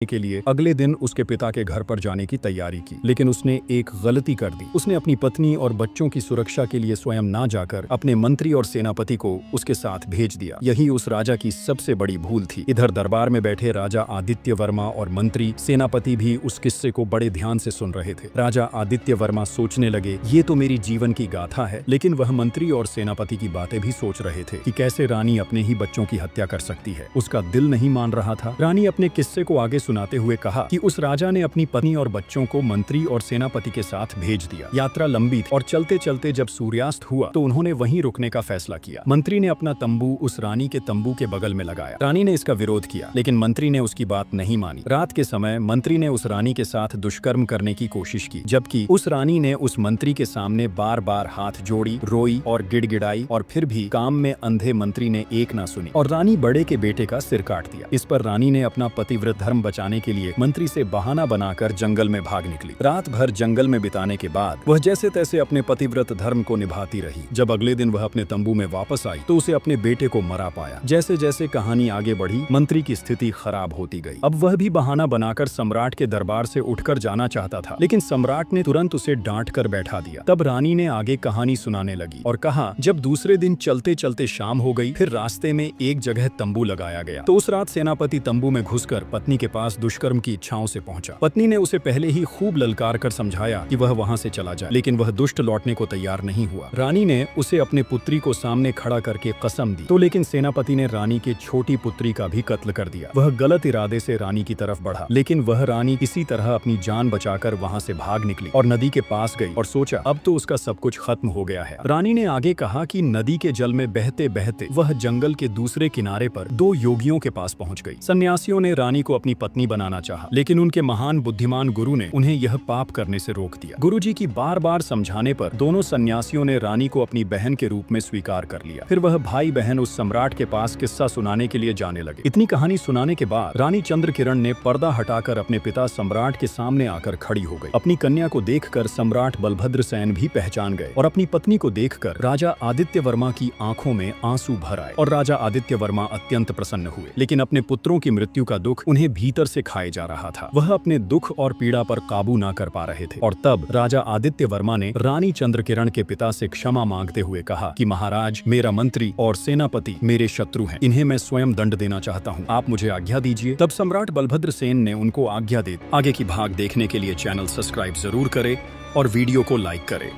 के लिए अगले दिन उसके पिता के घर पर जाने की तैयारी की, लेकिन उसने एक गलती कर दी। उसने अपनी पत्नी और बच्चों की सुरक्षा के लिए स्वयं ना जाकर अपने मंत्री और सेनापति को उसके साथ भेज दिया। यही उस राजा की सबसे बड़ी भूल थी। इधर दरबार में बैठे राजा आदित्य वर्मा और मंत्री सेनापति भी उस किस्से को बड़े ध्यान से सुन रहे थे। राजा आदित्य वर्मा सोचने लगे, ये तो मेरी जीवन की गाथा है, लेकिन वह मंत्री और सेनापति की बातें भी सोच रहे थे कि कैसे रानी अपने ही बच्चों की हत्या कर सकती है। उसका दिल नहीं मान रहा था। रानी अपने किस्से को आगे सुनाते हुए कहा कि उस राजा ने अपनी पत्नी और बच्चों को मंत्री और सेनापति के साथ भेज दिया। यात्रा लंबी थी और चलते चलते जब सूर्यास्त हुआ तो उन्होंने वहीं रुकने का फैसला किया। मंत्री ने अपना तंबू उस रानी के तंबू के बगल में लगाया। रानी ने इसका विरोध किया, लेकिन मंत्री ने उसकी बात नहीं मानी। रात के समय मंत्री ने उस रानी के साथ दुष्कर्म करने की कोशिश की, जबकि उस रानी ने उस मंत्री के सामने बार बार हाथ जोड़ी, रोई और गिड़गिड़ाई, और फिर भी काम में अंधे मंत्री ने एक ना सुनी और रानी बड़े के बेटे का सिर काट दिया। इस पर रानी ने अपना पतिव्रत धर्म बचाने के लिए मंत्री से बहाना बनाकर जंगल में भाग निकली। रात भर जंगल में बिताने के बाद वह जैसे तैसे अपने पतिव्रत धर्म को निभाती रही। जब अगले दिन वह अपने तंबू में वापस आई तो उसे अपने बेटे को मरा पाया। जैसे जैसे कहानी आगे बढ़ी, मंत्री की स्थिति खराब होती गई। अब वह भी बहाना बनाकर सम्राट के दरबार से उठकर जाना चाहता था, लेकिन सम्राट ने तुरंत उसे डांट कर बैठा दिया। तब रानी ने आगे कहानी सुनाने लगी और कहा, जब दूसरे दिन चलते चलते शाम हो गई, फिर रास्ते में एक जगह तंबू लगाया गया। तो उस रात सेनापति तंबू में घुसकर पत्नी के पास दुष्कर्म की इच्छाओं से पहुंचा। पत्नी ने उसे पहले ही खूब ललकार कर समझाया कि वह वहां से चला जाए, लेकिन वह दुष्ट लौटने को तैयार नहीं हुआ। रानी ने उसे अपने पुत्री को सामने खड़ा करके कसम दी, तो लेकिन सेनापति ने रानी के छोटी पुत्री का भी कत्ल कर दिया। वह गलत इरादे से रानी की तरफ बढ़ा, लेकिन वह रानी किसी तरह अपनी जान बचाकर वहां से भाग निकली और नदी के पास गई और सोचा अब तो उसका सब कुछ खत्म हो गया है। रानी ने आगे कहा कि नदी के जल में बहते बहते वह जंगल के दूसरे किनारे पर दो योगियों के पास पहुंच गई। सन्यासियों ने रानी को अपनी पत्नी बनाना चाहा, लेकिन उनके महान बुद्धिमान गुरु ने उन्हें यह पाप करने से रोक दिया। गुरुजी की बार बार समझाने पर दोनों सन्यासियों ने रानी को अपनी बहन के रूप में स्वीकार कर लिया। फिर वह भाई बहन उस सम्राट के पास किस्सा सुनाने के लिए जाने लगे। इतनी कहानी सुनाने के बाद रानी चंद्रकिरण ने पर्दा हटाकर अपने पिता सम्राट के सामने आकर खड़ी हो गई। अपनी कन्या को देखकर सम्राट बलभद्रसेन भी पहचान गए और अपनी पत्नी को देखकर राजा आदित्य वर्मा की आंखों में आंसू भर आए और राजा आदित्य वर्मा अत्यंत प्रसन्न हुए। लेकिन अपने पुत्रों की मृत्यु का दुख उन्हें भीतर से खाए जा रहा था। वह अपने दुख और पीड़ा पर काबू ना कर पा रहे थे और तब राजा आदित्य वर्मा ने रानी चंद्रकिरण के पिता से क्षमा मांगते हुए कहा कि महाराज, मेरा मंत्री और सेनापति मेरे शत्रु हैं, इन्हें मैं स्वयं दंड देना चाहता हूँ, आप मुझे आज्ञा दीजिए। तब सम्राट बलभद्रसेन ने उनको आज्ञा दे। आगे की भाग देखने के लिए चैनल सब्सक्राइब जरूर करें और वीडियो को लाइक करें।